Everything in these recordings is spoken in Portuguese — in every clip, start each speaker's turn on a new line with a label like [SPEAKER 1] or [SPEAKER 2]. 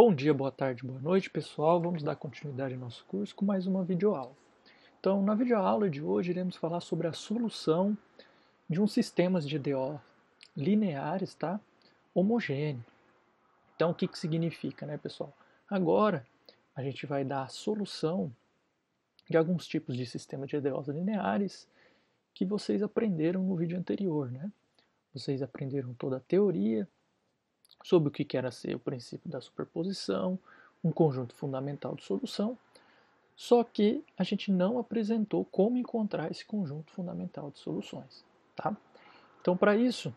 [SPEAKER 1] Bom dia, boa tarde, boa noite, pessoal. Vamos dar continuidade ao nosso curso com mais uma videoaula. Então, na videoaula de hoje, iremos falar sobre a solução de um sistema de EDO lineares, tá? Homogêneo. Então, o que significa, né, pessoal? Agora, a gente vai dar a solução de alguns tipos de sistemas de EDOs lineares que vocês aprenderam no vídeo anterior, né? Vocês aprenderam toda a teoria sobre o que era ser o princípio da superposição, um conjunto fundamental de solução, só que a gente não apresentou como encontrar esse conjunto fundamental de soluções. Tá? Então, para isso,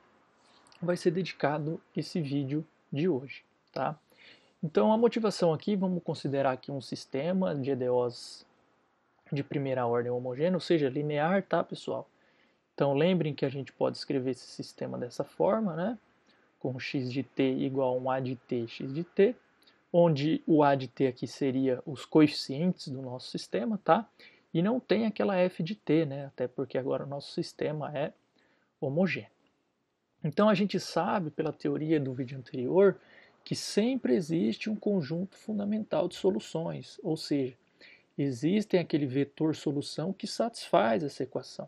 [SPEAKER 1] vai ser dedicado esse vídeo de hoje. Tá? Então, a motivação aqui, vamos considerar aqui um sistema de EDOs de primeira ordem homogêneo, ou seja, linear, tá, pessoal? Então, lembrem que a gente pode escrever esse sistema dessa forma, né? Com x de t igual a um a de t, x de t, onde o a de t aqui seria os coeficientes do nosso sistema, tá? E não tem aquela f de t, né? Até porque agora o nosso sistema é homogêneo. Então a gente sabe, pela teoria do vídeo anterior, que sempre existe um conjunto fundamental de soluções, ou seja, existe aquele vetor solução que satisfaz essa equação,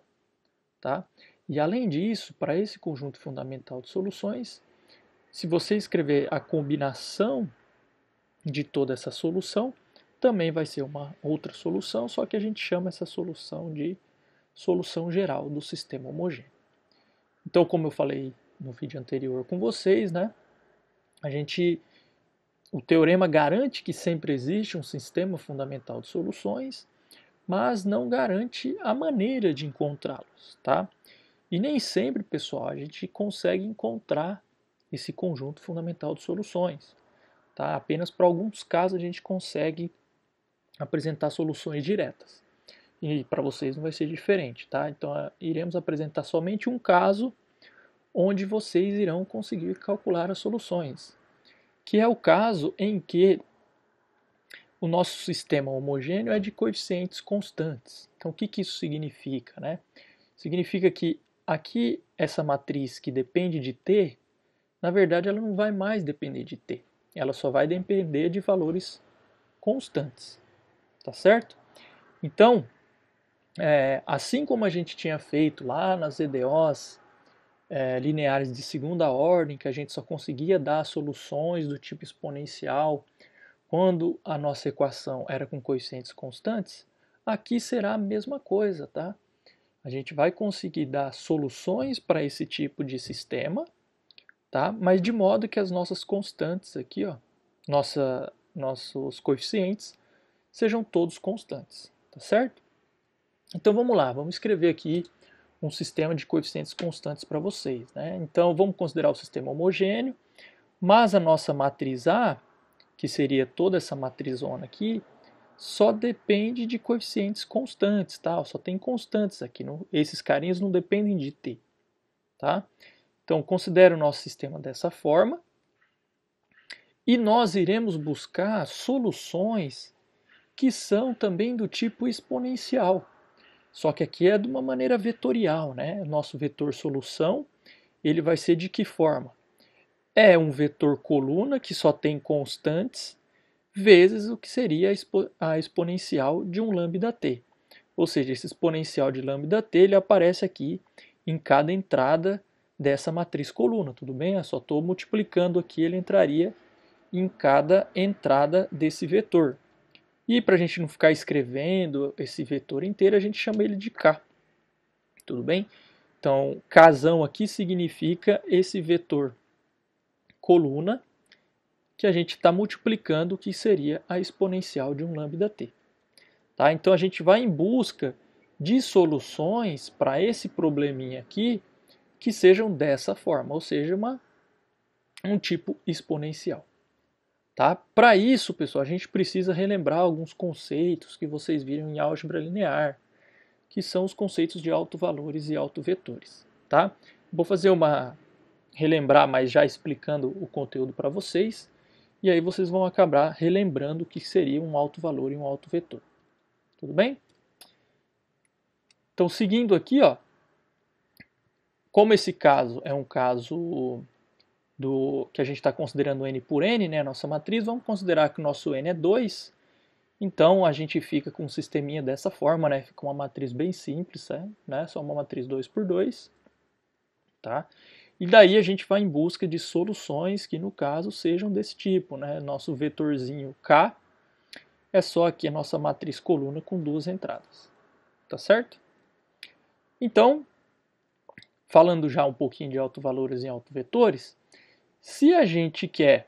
[SPEAKER 1] tá? E além disso, para esse conjunto fundamental de soluções, se você escrever a combinação de toda essa solução, também vai ser uma outra solução, só que a gente chama essa solução de solução geral do sistema homogêneo. Então, como eu falei no vídeo anterior com vocês, né, o teorema garante que sempre existe um sistema fundamental de soluções, mas não garante a maneira de encontrá-los, tá? E nem sempre, pessoal, a gente consegue encontrar esse conjunto fundamental de soluções. Tá? Apenas para alguns casos a gente consegue apresentar soluções diretas. E para vocês não vai ser diferente. Tá? Então iremos apresentar somente um caso onde vocês irão conseguir calcular as soluções, que é o caso em que o nosso sistema homogêneo é de coeficientes constantes. Então o que isso significa? Né? Significa que aqui essa matriz que depende de t, na verdade ela não vai mais depender de t. Ela só vai depender de valores constantes, tá certo? Então, assim como a gente tinha feito lá nas EDOs lineares de segunda ordem, que a gente só conseguia dar soluções do tipo exponencial quando a nossa equação era com coeficientes constantes, aqui será a mesma coisa, tá? A gente vai conseguir dar soluções para esse tipo de sistema, tá? Mas de modo que as nossas constantes aqui, ó, nossos coeficientes, sejam todos constantes, tá certo? Então vamos lá, vamos escrever aqui um sistema de coeficientes constantes para vocês, né? Então vamos considerar o sistema homogêneo, mas a nossa matriz A, que seria toda essa matrizona aqui, só depende de coeficientes constantes, tá? Só tem constantes aqui, esses carinhas não dependem de t, tá? Então considere o nosso sistema dessa forma e nós iremos buscar soluções que são também do tipo exponencial. Só que aqui é de uma maneira vetorial, né? O nosso vetor solução, ele vai ser de que forma? É um vetor coluna que só tem constantes vezes o que seria a exponencial de um lambda t. Ou seja, esse exponencial de lambda t ele aparece aqui em cada entrada dessa matriz coluna, tudo bem? Eu só estou multiplicando aqui, ele entraria em cada entrada desse vetor. E para a gente não ficar escrevendo esse vetor inteiro, a gente chama ele de K. Tudo bem? Então, Kzão aqui significa esse vetor coluna que a gente está multiplicando, que seria a exponencial de um lambda t. Tá? Então, a gente vai em busca de soluções para esse probleminha aqui que sejam dessa forma, ou seja, um tipo exponencial. Tá? Para isso, pessoal, a gente precisa relembrar alguns conceitos que vocês viram em álgebra linear, que são os conceitos de autovalores e autovetores. Tá? Vou fazer relembrar, mas já explicando o conteúdo para vocês, e aí vocês vão acabar relembrando o que seria um autovalor e um autovetor. Tudo bem? Então, seguindo aqui, ó, como esse caso é um caso que a gente está considerando n por n, né, a nossa matriz, vamos considerar que o nosso n é 2. Então a gente fica com um sisteminha dessa forma, né? Fica uma matriz bem simples, né? Só uma matriz 2 por 2, tá? E daí a gente vai em busca de soluções que no caso sejam desse tipo, né? Nosso vetorzinho K é só aqui a nossa matriz coluna com duas entradas, tá certo? Então, falando já um pouquinho de autovalores em autovetores, se a gente quer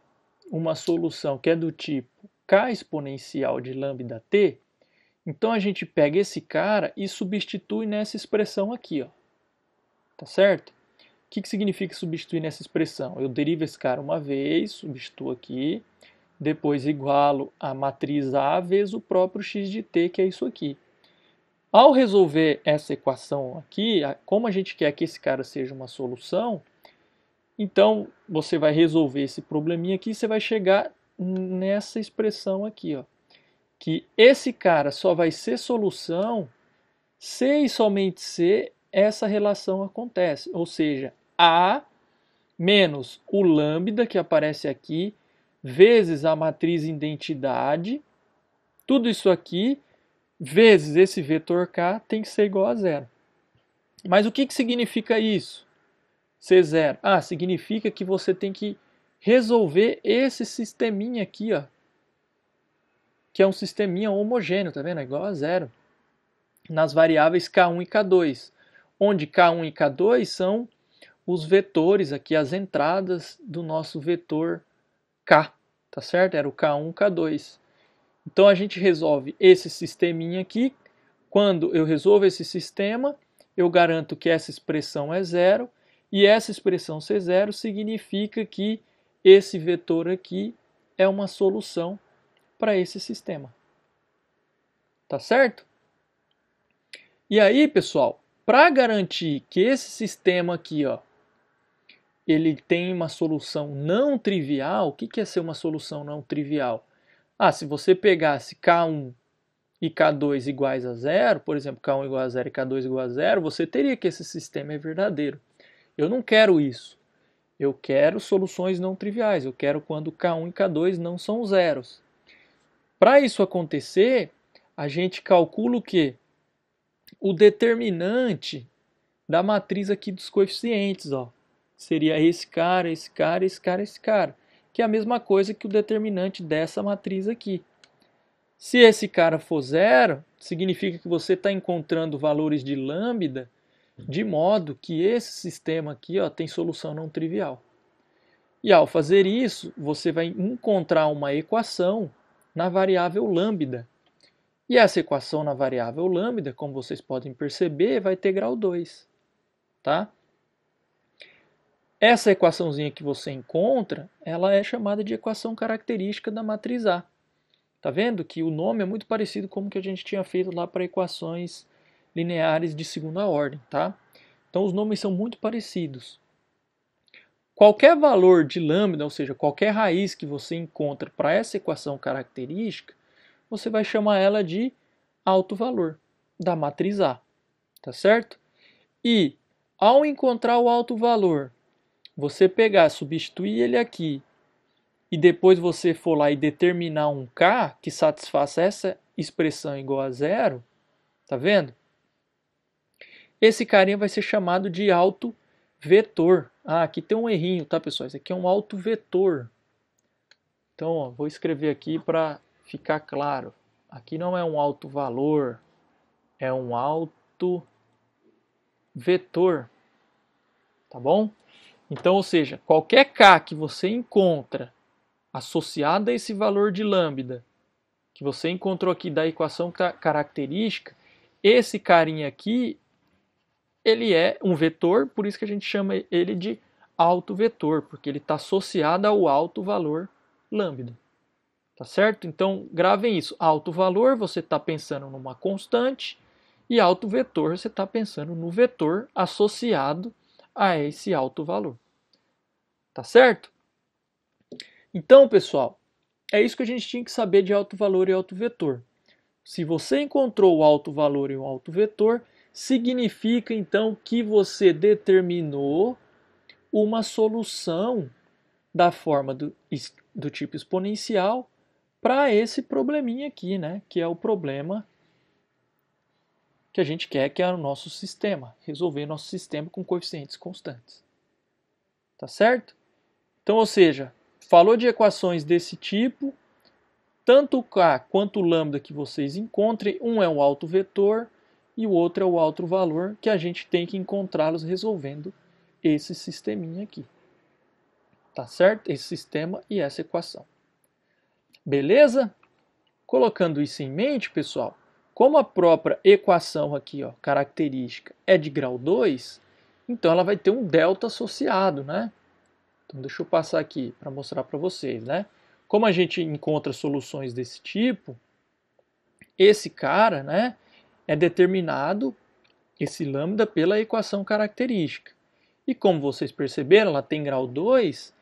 [SPEAKER 1] uma solução que é do tipo K exponencial de lambda t, então a gente pega esse cara e substitui nessa expressão aqui, ó. Tá certo? O que significa substituir nessa expressão? Eu derivo esse cara uma vez, substituo aqui, depois igualo a matriz A vezes o próprio x de t, que é isso aqui. Ao resolver essa equação aqui, como a gente quer que esse cara seja uma solução, então você vai resolver esse probleminha aqui e você vai chegar nessa expressão aqui, ó, que esse cara só vai ser solução se e somente se essa relação acontece, ou seja, A menos o lambda que aparece aqui, vezes a matriz identidade, tudo isso aqui, vezes esse vetor K tem que ser igual a zero. Mas o que significa isso? Ser zero? Ah, significa que você tem que resolver esse sisteminha aqui, ó, que é um sisteminha homogêneo, tá vendo? É igual a zero. Nas variáveis K1 e K2, onde K1 e K2 são os vetores aqui, as entradas do nosso vetor K, tá certo? Era o K1 e K2. Então a gente resolve esse sisteminha aqui. Quando eu resolvo esse sistema, eu garanto que essa expressão é zero, e essa expressão ser zero significa que esse vetor aqui é uma solução para esse sistema. Tá certo? E aí, pessoal, para garantir que esse sistema aqui, ó, ele tem uma solução não trivial, o que é ser uma solução não trivial? Ah, se você pegasse K1 e K2 iguais a zero, por exemplo, K1 igual a zero e K2 igual a zero, você teria que esse sistema é verdadeiro. Eu não quero isso. Eu quero soluções não triviais. Eu quero quando K1 e K2 não são zeros. Para isso acontecer, a gente calcula o quê? O determinante da matriz aqui dos coeficientes, ó. Seria esse cara, esse cara, esse cara, esse cara. Que é a mesma coisa que o determinante dessa matriz aqui. Se esse cara for zero, significa que você está encontrando valores de lambda de modo que esse sistema aqui, ó, tem solução não trivial. E ao fazer isso, você vai encontrar uma equação na variável lambda. E essa equação na variável lambda, como vocês podem perceber, vai ter grau 2. Tá? Essa equaçãozinha que você encontra, ela é chamada de equação característica da matriz A. Tá vendo que o nome é muito parecido com o que a gente tinha feito lá para equações lineares de segunda ordem, tá? Então os nomes são muito parecidos. Qualquer valor de lambda, ou seja, qualquer raiz que você encontra para essa equação característica, você vai chamar ela de alto valor da matriz A, tá certo? E ao encontrar o alto valor, você pegar, substituir ele aqui e depois você for lá e determinar um K que satisfaça essa expressão igual a zero, tá vendo? Esse carinha vai ser chamado de alto vetor. Ah, aqui tem um errinho, tá, pessoal? Esse aqui é um alto vetor. Então, ó, vou escrever aqui para ficar claro. Aqui não é um alto valor, é um alto vetor. Tá bom? Então, ou seja, qualquer K que você encontra associado a esse valor de lambda, que você encontrou aqui da equação característica, esse carinha aqui, ele é um vetor, por isso que a gente chama ele de alto vetor, porque ele está associado ao alto valor lambda. Tá certo? Então, gravem isso. Alto valor, você está pensando numa constante, e alto vetor, você está pensando no vetor associado a esse alto valor. Tá certo? Então, pessoal, é isso que a gente tinha que saber de alto valor e alto vetor. Se você encontrou o alto valor e o alto vetor, significa então que você determinou uma solução da forma do tipo exponencial para esse probleminha aqui, né? Que é o problema que a gente quer, que é o nosso sistema, resolver nosso sistema com coeficientes constantes. Tá certo? Então, ou seja, falou de equações desse tipo, tanto K quanto lambda que vocês encontrem, um é um autovetor e o outro é o outro valor que a gente tem que encontrá-los resolvendo esse sisteminha aqui. Tá certo? Esse sistema e essa equação. Beleza? Colocando isso em mente, pessoal, como a própria equação aqui, ó, característica, é de grau 2, então ela vai ter um delta associado, né? Então deixa eu passar aqui para mostrar para vocês, né? Como a gente encontra soluções desse tipo, esse cara, né, é determinado, esse lambda, pela equação característica. E como vocês perceberam, ela tem grau 2,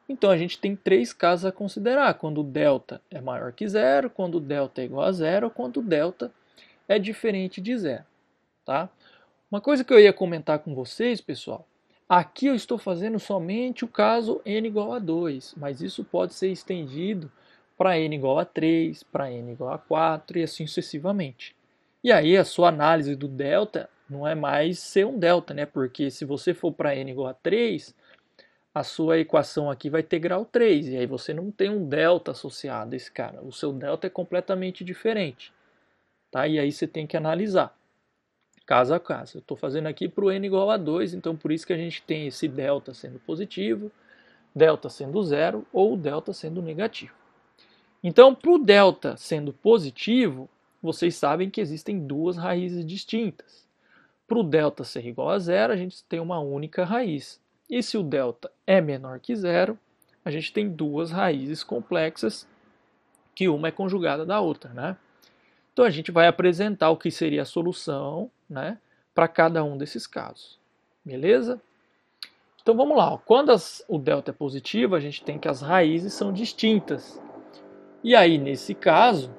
[SPEAKER 1] então a gente tem três casos a considerar, quando o delta é maior que zero, quando o delta é igual a zero, ou quando o delta é diferente de zero. Tá? Uma coisa que eu ia comentar com vocês, pessoal, aqui eu estou fazendo somente o caso n igual a 2, mas isso pode ser estendido para n igual a 3, para n igual a 4 e assim sucessivamente. E aí a sua análise do delta não é mais ser um delta, né? Porque se você for para n igual a 3, a sua equação aqui vai ter grau 3, e aí você não tem um delta associado a esse cara. O seu delta é completamente diferente. Tá? E aí você tem que analisar, caso a caso. Eu estou fazendo aqui para o n igual a 2, então por isso que a gente tem esse delta sendo positivo, delta sendo zero ou delta sendo negativo. Então, para o delta sendo positivo, vocês sabem que existem duas raízes distintas. Para o delta ser igual a zero, a gente tem uma única raiz. E se o delta é menor que zero, a gente tem duas raízes complexas, que uma é conjugada da outra, né? Então a gente vai apresentar o que seria a solução, né, para cada um desses casos. Beleza? Então vamos lá. Quando o delta é positivo, a gente tem que as raízes são distintas. E aí, nesse caso,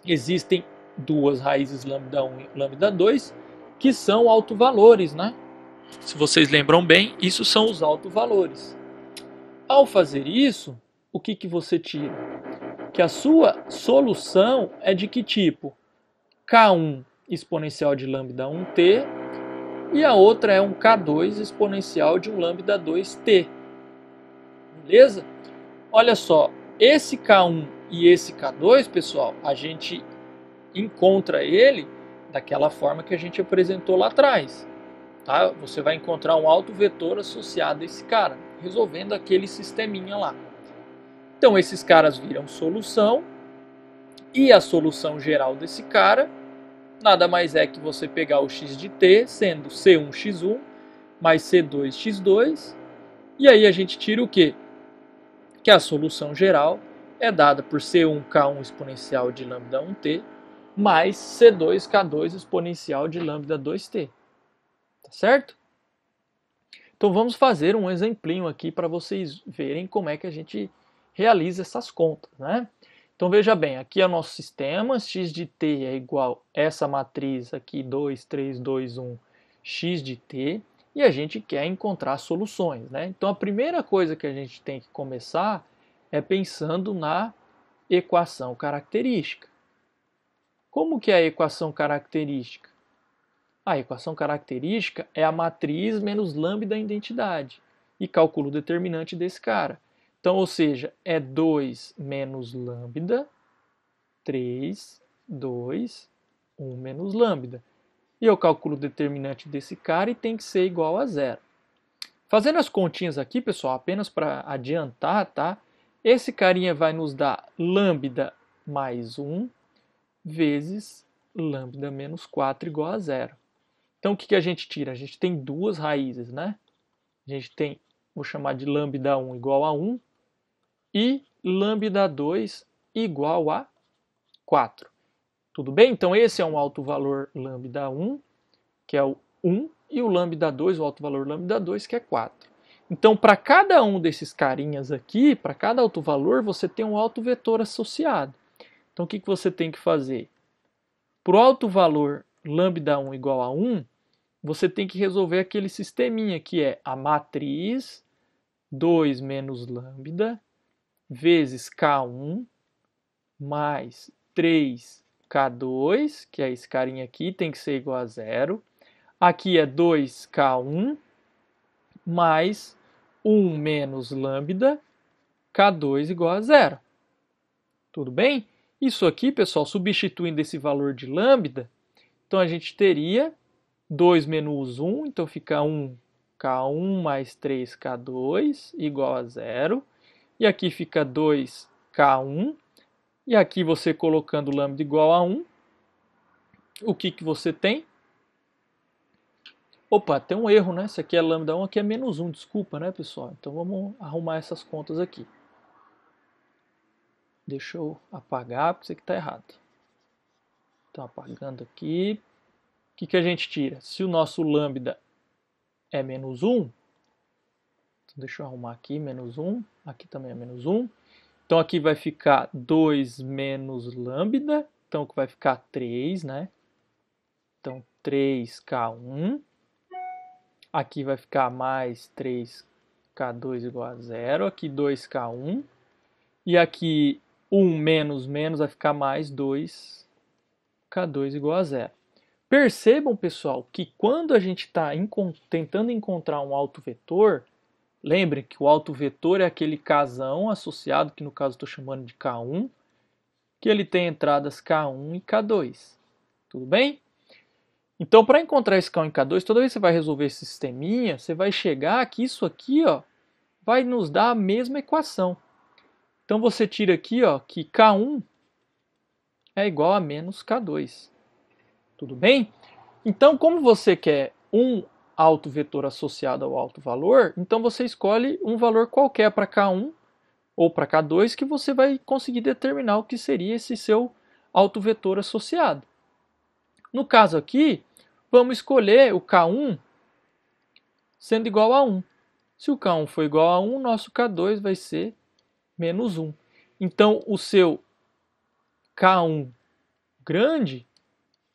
[SPEAKER 1] existem duas raízes lambda 1 e lambda 2, que são autovalores, né? Se vocês lembram bem, isso são os autovalores. Ao fazer isso, o que você tira? Que a sua solução é de que tipo? K1 exponencial de lambda 1t e a outra é um K2 exponencial de um lambda 2t. Beleza? Olha só, esse K1 e esse K2, pessoal, a gente encontra ele daquela forma que a gente apresentou lá atrás. Tá? Você vai encontrar um autovetor associado a esse cara, resolvendo aquele sisteminha lá. Então esses caras viram solução, e a solução geral desse cara nada mais é que você pegar o x de t, sendo c1x1 mais c2x2, e aí a gente tira o quê? Que a solução geral é dada por c1k1 exponencial de lambda 1t mais c2k2 exponencial de lambda 2t. Tá certo? Então vamos fazer um exemplinho aqui para vocês verem como é que a gente realiza essas contas, né? Então veja bem, aqui é o nosso sistema, x de t é igual a essa matriz aqui, 2, 3, 2, 1, x de t, e a gente quer encontrar soluções, né? Então a primeira coisa que a gente tem que começar é pensando na equação característica. Como que é a equação característica? A equação característica é a matriz menos lambda da identidade, e calculo o determinante desse cara. Então, ou seja, é 2 menos lambda, 3, 2, 1 menos lambda. E eu calculo o determinante desse cara e tem que ser igual a zero. Fazendo as continhas aqui, pessoal, apenas para adiantar, tá? Esse carinha vai nos dar lambda mais 1 vezes lambda menos 4 igual a zero. Então, o que a gente tira? A gente tem duas raízes, né? A gente tem, vou chamar de lambda 1 igual a 1, e lambda 2 igual a 4. Tudo bem? Então esse é um alto valor lambda 1, que é o 1, e o lambda 2, o alto valor lambda 2, que é 4. Então para cada um desses carinhas aqui, para cada alto valor, você tem um alto vetor associado. Então o que você tem que fazer? Para o alto valor lambda 1 igual a 1, você tem que resolver aquele sisteminha que é a matriz 2 menos lambda vezes K1 mais 3K2, que é esse carinha aqui, tem que ser igual a zero. Aqui é 2K1 mais 1 menos lambda, K2 igual a zero. Tudo bem? Isso aqui, pessoal, substituindo esse valor de lambda, então a gente teria 2 menos 1, então fica 1K1 mais 3K2 igual a zero. E aqui fica 2K1. E aqui você colocando lambda igual a 1, o que você tem? Opa, tem um erro, né? Isso aqui é lambda 1, aqui é menos 1, desculpa, né, pessoal? Então vamos arrumar essas contas aqui. Deixa eu apagar, porque isso aqui está errado. Então, apagando aqui. O que a gente tira? Se o nosso lambda é menos 1, então deixa eu arrumar aqui, menos 1, aqui também é menos 1. Então aqui vai ficar 2 menos lambda, então vai ficar 3, né? Então 3K1. Aqui vai ficar mais 3K2 igual a zero. Aqui 2K1. E aqui 1 menos menos vai ficar mais 2K2 igual a zero. Percebam, pessoal, que quando a gente está tentando encontrar um autovetor, lembrem que o autovetor é aquele casão associado, que no caso estou chamando de K1, que ele tem entradas K1 e K2. Tudo bem? Então, para encontrar esse K1 e K2, toda vez que você vai resolver esse sisteminha, você vai chegar que isso aqui, ó, vai nos dar a mesma equação. Então, você tira aqui, ó, que K1 é igual a menos K2. Tudo bem? Então, como você quer um autovetor associado ao autovalor, então você escolhe um valor qualquer para K1 ou para K2 que você vai conseguir determinar o que seria esse seu autovetor associado. No caso aqui, vamos escolher o K1 sendo igual a 1. Se o K1 for igual a 1, nosso K2 vai ser menos 1. Então, o seu K1 grande,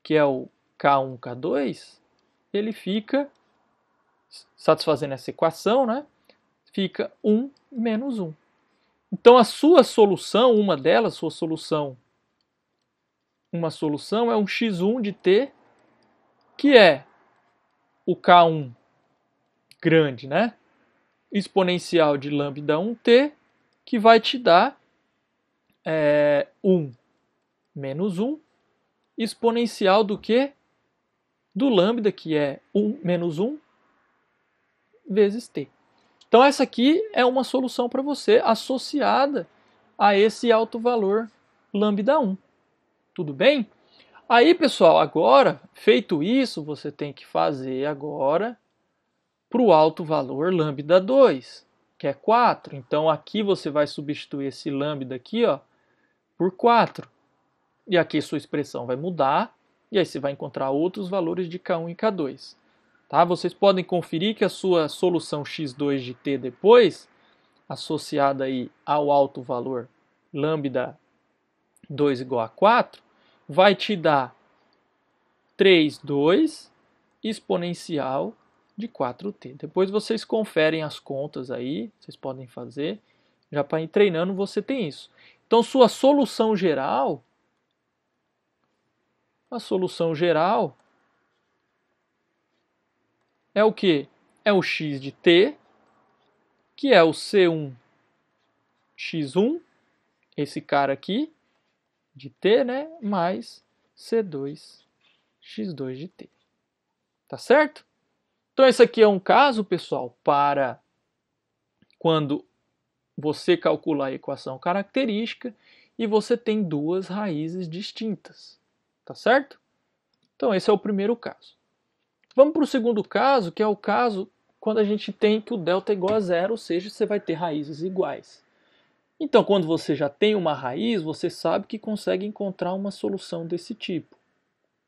[SPEAKER 1] que é o K1, K2, ele fica, satisfazendo essa equação, né? Fica 1 menos 1. Então, a sua solução, uma delas, uma solução é um x1 de t, que é o K1 grande, né? Exponencial de lambda 1t, que vai te dar 1 menos 1, exponencial do que? Do lambda, que é 1 menos 1, vezes t. Então essa aqui é uma solução para você associada a esse alto valor lambda 1. Tudo bem? Aí, pessoal, agora, feito isso, você tem que fazer agora para o alto valor lambda 2, que é 4. Então aqui você vai substituir esse lambda aqui, ó, por 4. E aqui sua expressão vai mudar, e aí você vai encontrar outros valores de K1 e K2. Tá? Vocês podem conferir que a sua solução x2 de t depois, associada aí ao alto valor lambda 2 igual a 4, vai te dar 3,2 exponencial de 4t. Depois vocês conferem as contas aí, vocês podem fazer. Já para ir treinando você tem isso. Então sua solução geral, a solução geral é o que? É o x de t, que é o C1 x1, esse cara aqui, de t, né? Mais C2 x2 de t. Tá certo? Então esse aqui é um caso, pessoal, para quando você calcular a equação característica e você tem duas raízes distintas. Tá certo? Então esse é o primeiro caso. Vamos para o segundo caso, que é o caso quando a gente tem que o delta é igual a zero, ou seja, você vai ter raízes iguais. Então, quando você já tem uma raiz, você sabe que consegue encontrar uma solução desse tipo.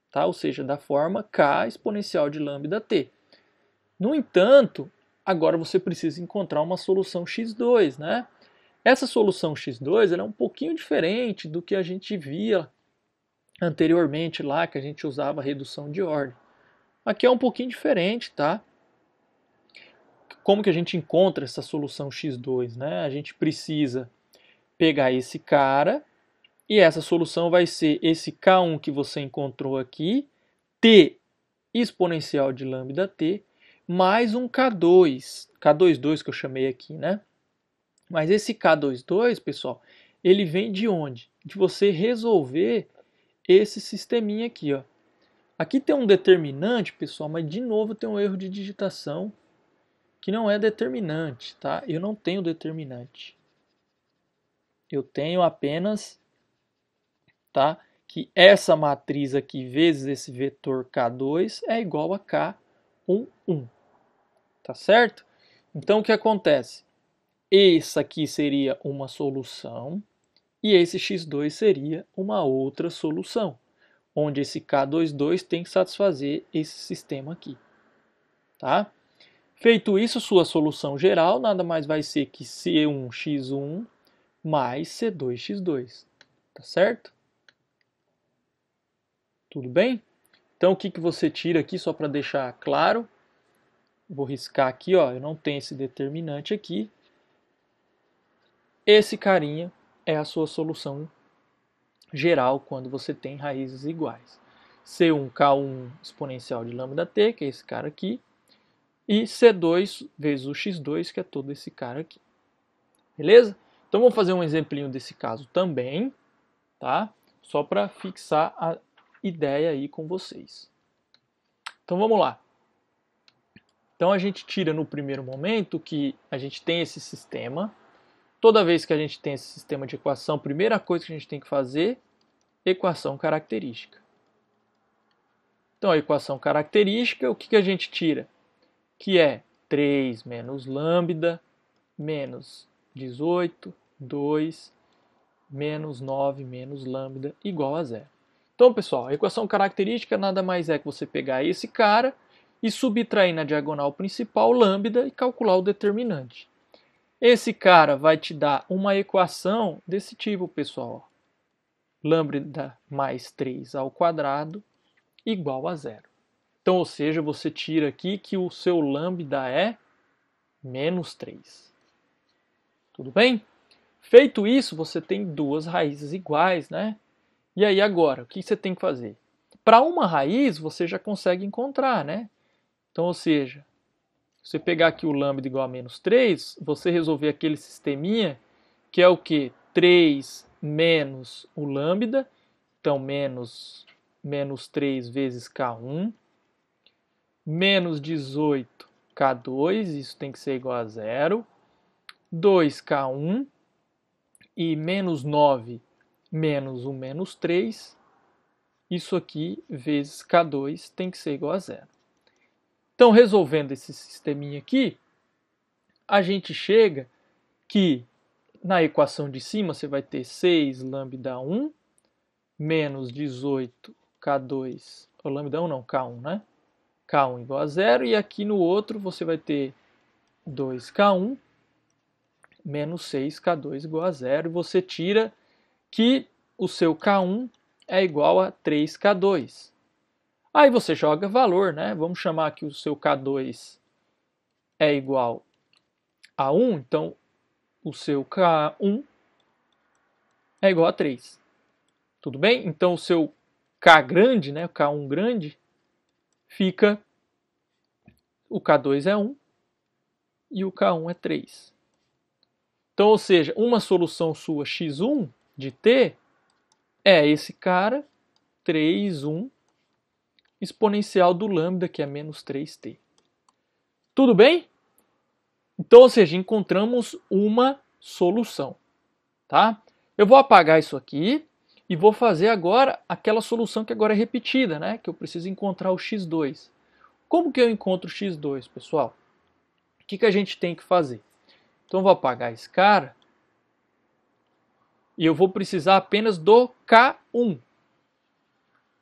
[SPEAKER 1] Tá? Ou seja, da forma k exponencial de lambda t. No entanto, agora você precisa encontrar uma solução x2, né? Essa solução x2 ela é um pouquinho diferente do que a gente via anteriormente lá, que a gente usava redução de ordem. Aqui é um pouquinho diferente, tá? como que a gente encontra essa solução x2, né? A gente precisa pegar esse cara e essa solução vai ser esse K1 que você encontrou aqui, t exponencial de lambda t, mais um K2, K22 que eu chamei aqui, né? Mas esse K22, pessoal, ele vem de onde? De você resolver esse sisteminha aqui, ó. Aqui tem um determinante, pessoal, mas de novo tem um erro de digitação que não é determinante, tá? Eu não tenho determinante. Eu tenho apenas, tá, que essa matriz aqui vezes esse vetor K2 é igual a K11, tá certo? Então o que acontece? Essa aqui seria uma solução e esse x2 seria uma outra solução, onde esse K22 tem que satisfazer esse sistema aqui, tá? Feito isso, sua solução geral nada mais vai ser que C1x1 mais C2x2, tá certo? Tudo bem? Então o que você tira aqui, só para deixar claro, vou riscar aqui, ó, eu não tenho esse determinante aqui. Esse carinha é a sua solução geral quando você tem raízes iguais. C1, K1 exponencial de lambda t, que é esse cara aqui, e C2 vezes o x2, que é todo esse cara aqui. Beleza? Então vamos fazer um exemplinho desse caso também, tá? Só para fixar a ideia aí com vocês. Então vamos lá. Então a gente tira no primeiro momento que a gente tem esse sistema. Toda vez que a gente tem esse sistema de equação, a primeira coisa que a gente tem que fazer é equação característica. Então a equação característica, o que a gente tira? Que é 3 menos lambda menos 18, 2, menos 9 menos lambda igual a zero. Então, pessoal, a equação característica nada mais é que você pegar esse cara e subtrair na diagonal principal lambda e calcular o determinante. Esse cara vai te dar uma equação desse tipo, pessoal. Lambda mais 3 ao quadrado igual a zero. Então, ou seja, você tira aqui que o seu lambda é menos 3. Tudo bem? Feito isso, você tem duas raízes iguais, né? E aí agora, o que você tem que fazer? Para uma raiz, você já consegue encontrar, né? Então, ou seja, você pegar aqui o lambda igual a menos 3, você resolver aquele sisteminha que é o que? 3 menos o lambda, então menos 3 vezes K1, menos 18 K2, isso tem que ser igual a zero, 2K1 e menos 9 menos o menos 3, isso aqui vezes K2 tem que ser igual a zero. Então, resolvendo esse sisteminha aqui, a gente chega que na equação de cima você vai ter 6 lambda 1 menos 18 K2, ou lambda 1 não, K1, né? K1 igual a zero, e aqui no outro você vai ter 2K1 menos 6K2 igual a zero, e você tira que o seu K1 é igual a 3K2. Aí você joga valor, né? Vamos chamar que o seu K2 é igual a 1, então o seu K1 é igual a 3. Tudo bem? Então o seu K grande, né, o K1 grande, fica, o K2 é 1 e o K1 é 3. Então, ou seja, uma solução sua x1 de t é esse cara, 3, 1, exponencial do lambda, que é menos 3t. Tudo bem? Então, ou seja, encontramos uma solução, tá? Eu vou apagar isso aqui e vou fazer agora aquela solução que agora é repetida, né? Que eu preciso encontrar o x2. Como que eu encontro o x2, pessoal? O que a gente tem que fazer? Então, eu vou apagar esse cara e eu vou precisar apenas do K1.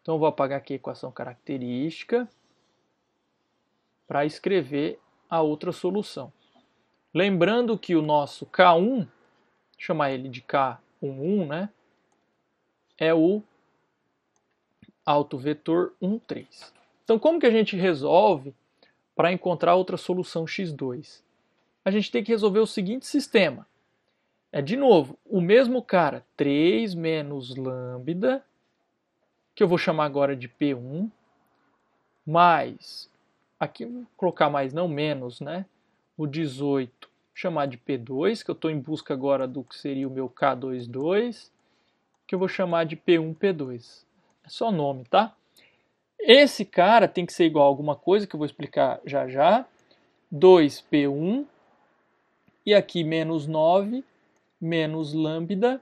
[SPEAKER 1] Então, eu vou apagar aqui a equação característica para escrever a outra solução. Lembrando que o nosso K1, chamar ele de K11, né, é o autovetor 1, 3. Então, como que a gente resolve para encontrar outra solução x2? A gente tem que resolver o seguinte sistema. De novo, o mesmo cara, 3 menos lambda, que eu vou chamar agora de P1, mais, aqui vou colocar mais não, menos, né? O 18, chamar de P2, que eu estou em busca agora do que seria o meu K22, que eu vou chamar de P1, P2. É só nome, tá? Esse cara tem que ser igual a alguma coisa, que eu vou explicar já já. 2P1, e aqui menos 9, menos lambda,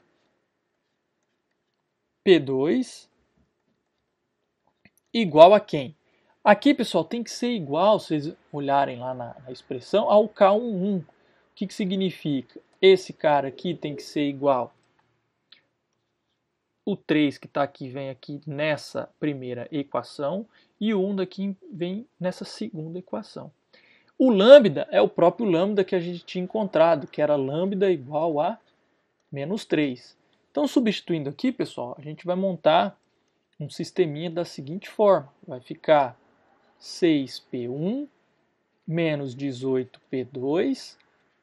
[SPEAKER 1] P2, igual a quem? Aqui, pessoal, tem que ser igual, se vocês olharem lá na expressão, ao K11. O que significa? Esse cara aqui tem que ser igual. O 3 que está aqui vem aqui nessa primeira equação e o 1 daqui vem nessa segunda equação. O lambda é o próprio lambda que a gente tinha encontrado, que era lambda igual a menos 3. Então, substituindo aqui, pessoal, a gente vai montar um sisteminha da seguinte forma. Vai ficar 6P1 menos 18P2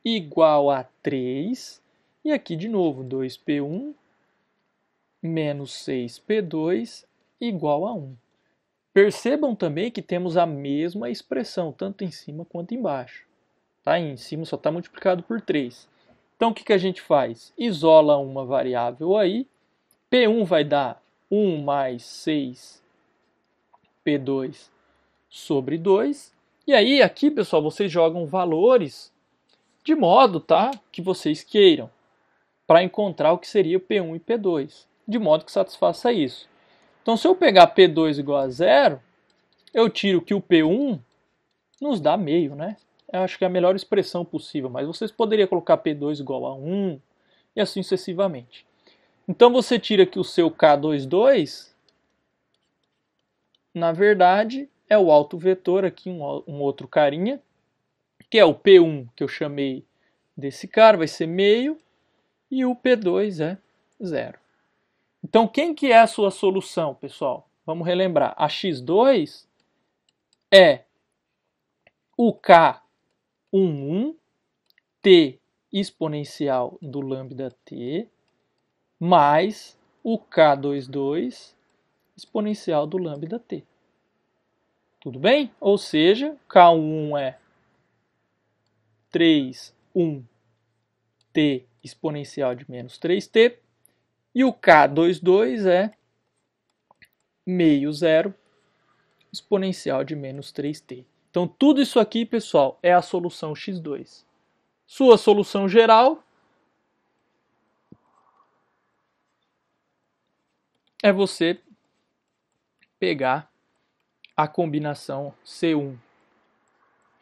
[SPEAKER 1] igual a 3. E aqui, de novo, 2P1 menos 6P2 igual a 1. Percebam também que temos a mesma expressão, tanto em cima quanto embaixo. Tá? Em cima só está multiplicado por 3. Então, o que a gente faz? Isola uma variável aí. P1 vai dar 1 mais 6P2 sobre 2. E aí, aqui, pessoal, vocês jogam valores de modo, tá, que vocês queiram, para encontrar o que seria P1 e P2, de modo que satisfaça isso. Então, se eu pegar P2 igual a 0, eu tiro que o P1 nos dá meio, né? Eu acho que é a melhor expressão possível, mas vocês poderiam colocar P2 igual a 1 e assim sucessivamente. Então, você tira que o seu K22, na verdade, é o autovetor aqui, um outro carinha, que é o P1 que eu chamei desse cara, vai ser meio, e o P2 é 0. Então, quem que é a sua solução, pessoal? Vamos relembrar. A x2 é o K11 t exponencial do lambda t mais o K22 exponencial do lambda t. Tudo bem? Ou seja, K11 é 3, 1 t exponencial de menos 3t e o K22 é meio zero exponencial de menos 3t. Então, tudo isso aqui, pessoal, é a solução x2. Sua solução geral é você pegar a combinação C1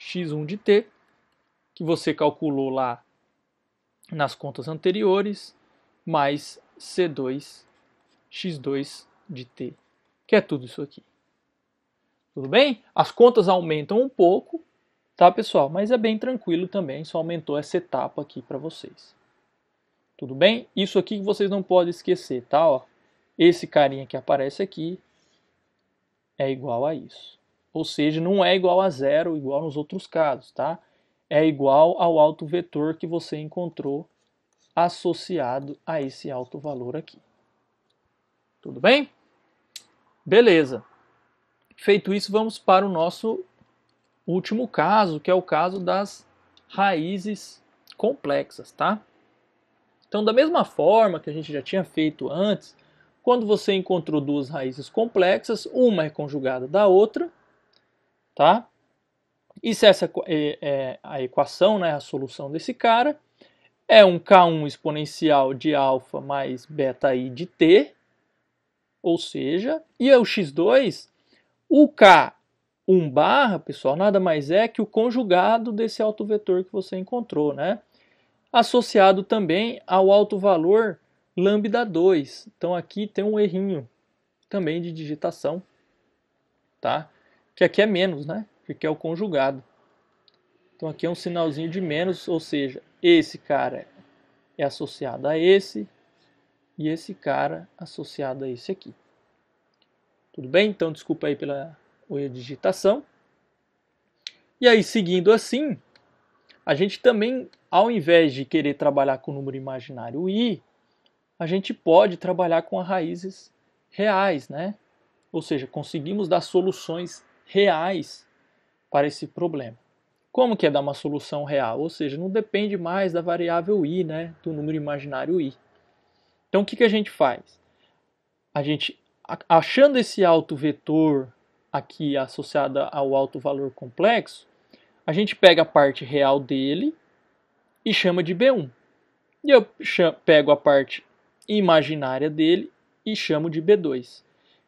[SPEAKER 1] x1 de t, que você calculou lá nas contas anteriores, mais C2 x2 de t, que é tudo isso aqui. Tudo bem? As contas aumentam um pouco, tá, pessoal? Mas é bem tranquilo também, só aumentou essa etapa aqui para vocês. Tudo bem? Isso aqui que vocês não podem esquecer, tá? Ó, esse carinha que aparece aqui é igual a isso. Ou seja, não é igual a zero, igual nos outros casos, tá? É igual ao alto vetor que você encontrou associado a esse alto valor aqui. Tudo bem? Beleza. Feito isso, vamos para o nosso último caso, que é o caso das raízes complexas, tá? Então, da mesma forma que a gente já tinha feito antes, quando você encontrou duas raízes complexas, uma é conjugada da outra, tá? E se essa é a equação, né, a solução desse cara, é um K1 exponencial de alfa mais beta-i de t, ou seja, e é o x2, o K1 barra, pessoal, nada mais é que o conjugado desse autovetor que você encontrou, né? Associado também ao alto valor lambda 2. Então aqui tem um errinho também de digitação, tá? Que aqui é menos, né? Porque é o conjugado. Então aqui é um sinalzinho de menos, ou seja, esse cara é associado a esse e esse cara associado a esse aqui. Tudo bem? Então desculpa aí pela digitação. E aí, seguindo assim, a gente também, ao invés de querer trabalhar com o número imaginário i, a gente pode trabalhar com as raízes reais, né? Ou seja, conseguimos dar soluções reais para esse problema. Como que é dar uma solução real? Ou seja, não depende mais da variável i, né? Do número imaginário i. Então, o que a gente faz? A gente, achando esse autovetor aqui associado ao alto valor complexo, a gente pega a parte real dele e chama de B1. E eu pego a parte imaginária dele e chamo de B2.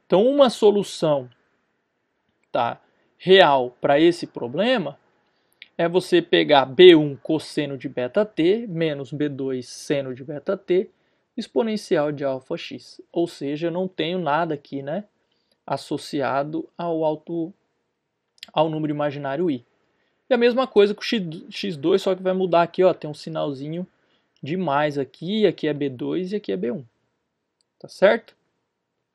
[SPEAKER 1] Então, uma solução, tá, real para esse problema é você pegar B1 cosseno de beta t menos B2 seno de beta t exponencial de alfa x. Ou seja, eu não tenho nada aqui, né, associado ao número imaginário i. E a mesma coisa com x2, só que vai mudar aqui, ó, tem um sinalzinho de mais aqui é B2 e aqui é B1. Tá certo?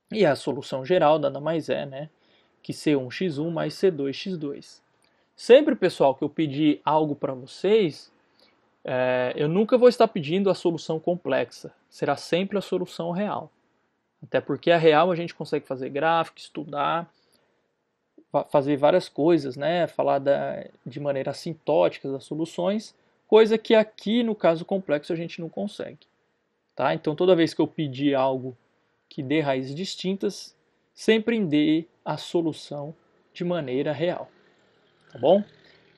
[SPEAKER 1] E a solução geral nada mais é, né, que C1x1 mais C2x2. Sempre, pessoal, que eu pedir algo para vocês, eu nunca vou estar pedindo a solução complexa. Será sempre a solução real. Até porque a real a gente consegue fazer gráfico, estudar, fazer várias coisas, né? Falar de maneira assintótica das soluções, coisa que aqui no caso complexo a gente não consegue. Tá? Então toda vez que eu pedir algo que dê raízes distintas, sempre dê a solução de maneira real. Tá bom?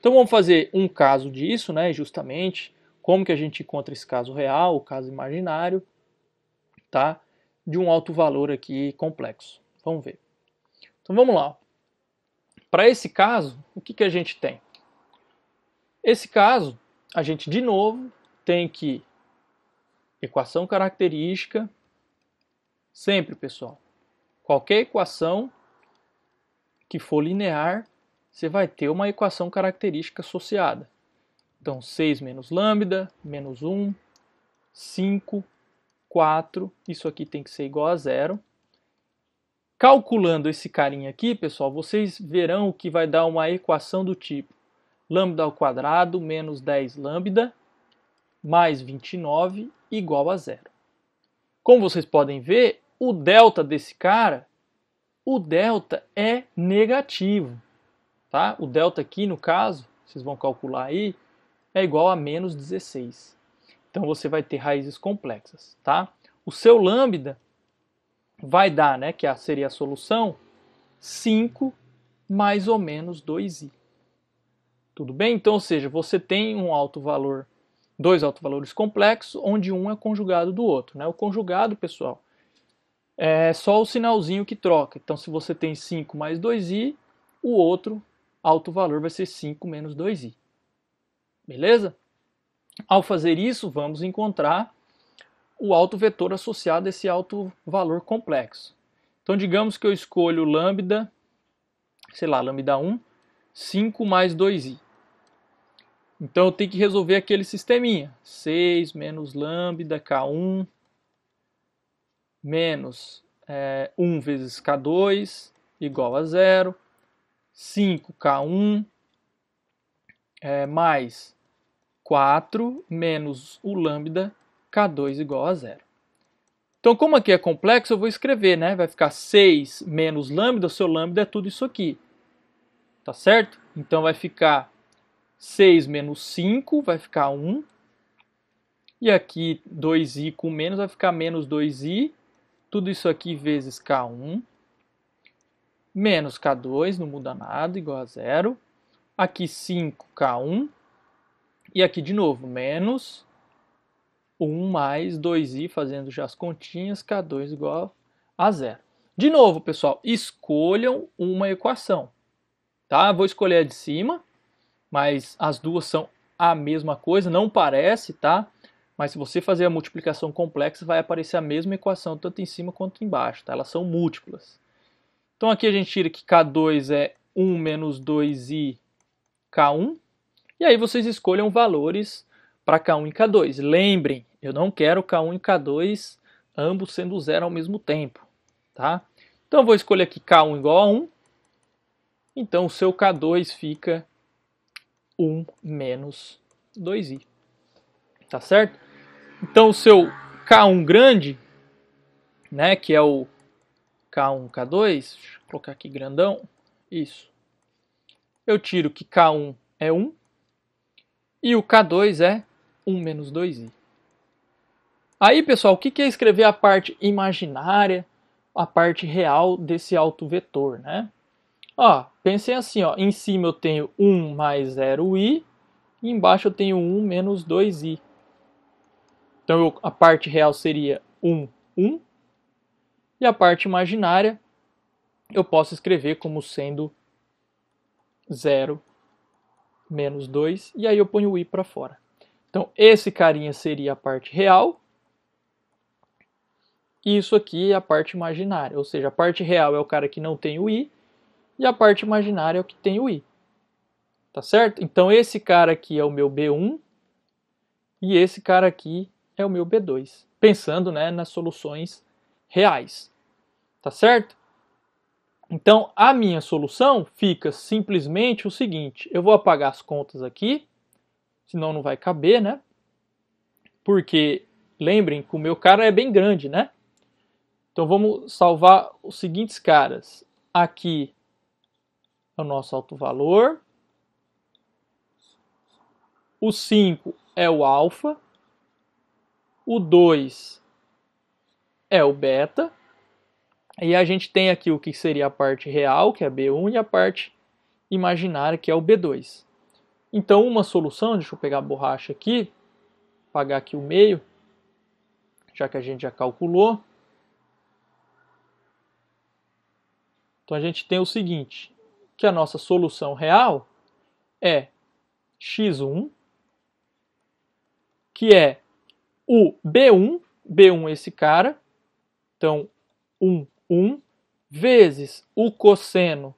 [SPEAKER 1] Então vamos fazer um caso disso, né? Justamente como que a gente encontra esse caso real, o caso imaginário, tá? De um alto valor aqui complexo. Vamos ver. Então vamos lá. Para esse caso, o que a gente tem? Esse caso, a gente de novo tem que equação característica, sempre, pessoal, qualquer equação que for linear, você vai ter uma equação característica associada. Então, 6 menos lambda, menos 1, 5, 4, isso aqui tem que ser igual a zero. Calculando esse carinha aqui, pessoal, vocês verão que vai dar uma equação do tipo lambda ao quadrado menos 10 lambda mais 29 igual a zero. Como vocês podem ver, o delta desse cara, o delta é negativo. Tá? O delta aqui, no caso, vocês vão calcular aí, é igual a menos 16. Então você vai ter raízes complexas. Tá? O seu lambda vai dar, né, que seria a solução, 5 mais ou menos 2i. Tudo bem? Então, ou seja, você tem um alto valor, dois autovalores complexos, onde um é conjugado do outro. Né? O conjugado, pessoal, é só o sinalzinho que troca. Então, se você tem 5 mais 2i, o outro alto valor vai ser 5 menos 2i. Beleza? Ao fazer isso, vamos encontrar o alto vetor associado a esse alto valor complexo. Então, digamos que eu escolho lambda, sei lá, lambda 1, 5 mais 2i. Então, eu tenho que resolver aquele sisteminha. 6 menos lambda K1 menos 1 vezes K2 igual a 0. 5K1 mais 4 menos o lambda K2 igual a 0. Então, como aqui é complexo, eu vou escrever, né? Vai ficar 6 menos lambda, o seu lambda é tudo isso aqui. Tá certo? Então, vai ficar 6 menos 5, vai ficar 1. E aqui, 2i com menos, vai ficar menos 2i. Tudo isso aqui vezes K1. Menos K2, não muda nada, igual a 0. Aqui 5K1. E aqui de novo, menos 1 mais 2i, fazendo já as continhas, K2 igual a 0. De novo, pessoal, escolham uma equação. Tá? Vou escolher a de cima, mas as duas são a mesma coisa, não parece, tá? Mas se você fazer a multiplicação complexa, vai aparecer a mesma equação, tanto em cima quanto embaixo, tá? Elas são múltiplas. Então aqui a gente tira que K2 é 1 menos 2i K1. E aí vocês escolham valores para K1 e K2. Lembrem, eu não quero K1 e K2 ambos sendo zero ao mesmo tempo. Tá? Então eu vou escolher aqui K1 igual a 1. Então o seu K2 fica 1 menos 2i. Tá certo? Então, o seu K1 grande, né, que é o K1, K2, deixa eu colocar aqui grandão, isso. Eu tiro que K1 é 1 e o K2 é 1 menos 2i. Aí, pessoal, o que é escrever a parte imaginária, a parte real desse autovetor, né? Ó, pensem assim, ó, em cima eu tenho 1 mais 0i, e embaixo eu tenho 1 menos 2i. Então, a parte real seria 1, 1, e a parte imaginária eu posso escrever como sendo 0 menos 2, e aí eu ponho o i para fora. Então, esse carinha seria a parte real, e isso aqui é a parte imaginária, ou seja, a parte real é o cara que não tem o i, e a parte imaginária é o que tem o i. Tá certo? Então, esse cara aqui é o meu B1, e esse cara aqui é o meu B2, pensando, né, nas soluções reais. Tá certo? Então, a minha solução fica simplesmente o seguinte, eu vou apagar as contas aqui, senão não vai caber, né? Porque, lembrem que o meu cara é bem grande, né? Então, vamos salvar os seguintes caras. Aqui é o nosso alto valor. O 5 é o alfa. O 2 é o beta. E a gente tem aqui o que seria a parte real, que é B1, e a parte imaginária, que é o B2. Então, uma solução, deixa eu pegar a borracha aqui, apagar aqui o meio, já que a gente já calculou. Então, a gente tem o seguinte, que a nossa solução real é x1, que é o B1, B1 é esse cara, então 1, 1, vezes o cosseno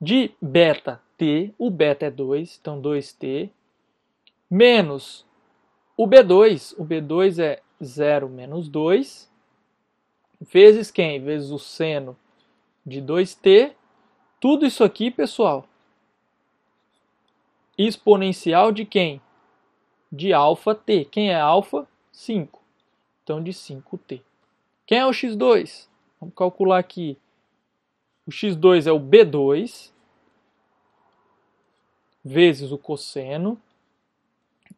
[SPEAKER 1] de beta t, o beta é 2, então 2t, menos o B2 é 0 menos 2, vezes quem? Vezes o seno de 2t, tudo isso aqui, pessoal, exponencial de quem? De alfa t. Quem é alfa? 5. Então, de 5t. Quem é o x2? Vamos calcular aqui. O x2 é o B2 vezes o cosseno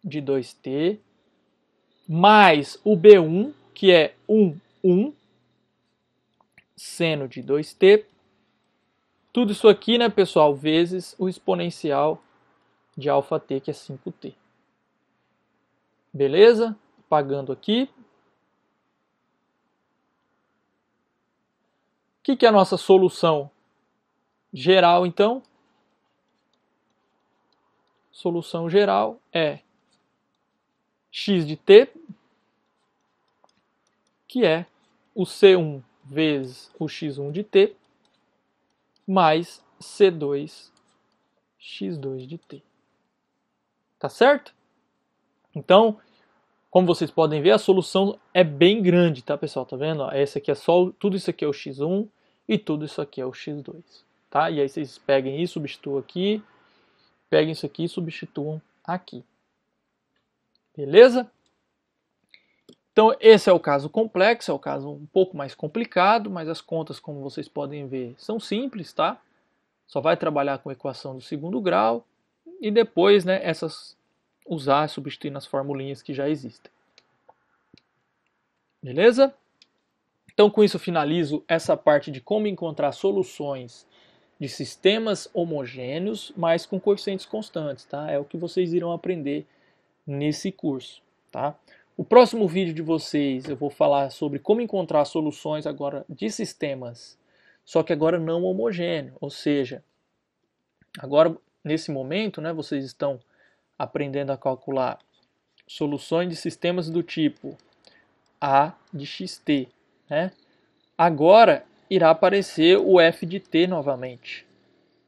[SPEAKER 1] de 2t, mais o B1, que é 1, 1, seno de 2t. Tudo isso aqui, né, pessoal, vezes o exponencial de alfa t, que é 5t. Beleza? Apagando aqui. O que é a nossa solução geral, então? Solução geral é x de t, que é o C1 vezes o x1 de t, mais C2 x2 de t. Tá certo? Então, como vocês podem ver, a solução é bem grande, tá, pessoal? Tá vendo? Essa aqui é só, tudo isso aqui é o x1 e tudo isso aqui é o x2, tá? E aí vocês peguem e substituam aqui, peguem isso aqui e substituam aqui. Beleza? Então, esse é o caso complexo, é o caso um pouco mais complicado, mas as contas, como vocês podem ver, são simples, tá? Só vai trabalhar com a equação do segundo grau e depois, né, usar, substituir nas formulinhas que já existem. Beleza? Então, com isso, eu finalizo essa parte de como encontrar soluções de sistemas homogêneos, mas com coeficientes constantes, tá? É o que vocês irão aprender nesse curso, tá? O próximo vídeo de vocês eu vou falar sobre como encontrar soluções agora de sistemas, só que agora não homogêneo, ou seja, agora nesse momento, né, vocês estão aprendendo a calcular soluções de sistemas do tipo A de xt, né? Agora irá aparecer o f de t novamente,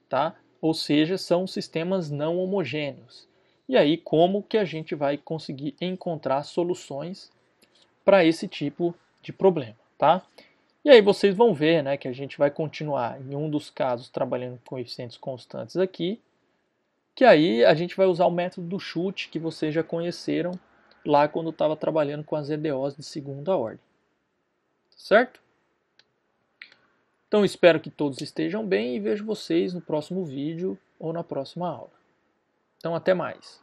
[SPEAKER 1] tá? Ou seja, são sistemas não homogêneos. E aí, como que a gente vai conseguir encontrar soluções para esse tipo de problema, tá? E aí vocês vão ver, né, que a gente vai continuar, em um dos casos, trabalhando com coeficientes constantes aqui, que aí a gente vai usar o método do chute que vocês já conheceram lá quando estava trabalhando com as EDOs de segunda ordem. Certo? Então espero que todos estejam bem e vejo vocês no próximo vídeo ou na próxima aula. Então até mais.